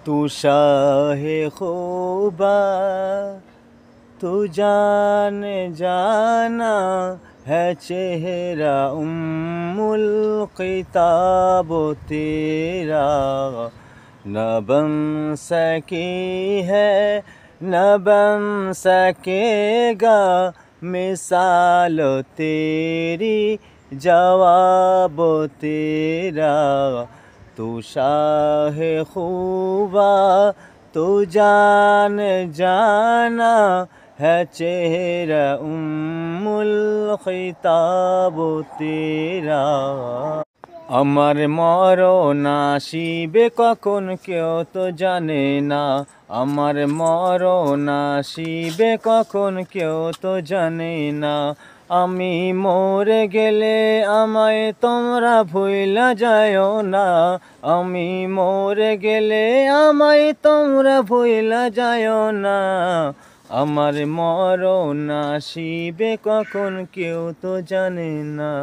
तू शाहे खूबा तू जान जाना है चेहरा उम्मुल किताब तेरा न बन सकी है न बन सकेगा मिसाल तेरी जवाब तेरा तू शाहे खूबा तू जान जाना है चेहरा उम्मुल खिताब तेरा আমার মরণ আসিবে কখন কেউ তো জানে না আমার মরণ আসিবে কখন কেউ তো জানে না আমি মরে গেলে আমায় তোমরা ভুইলা যায়ও না আমি মরে গেলে আমায় তোমরা ভুইলা যায়ও না আমার মরণ আসিবে কখন কেউ তো জানে না।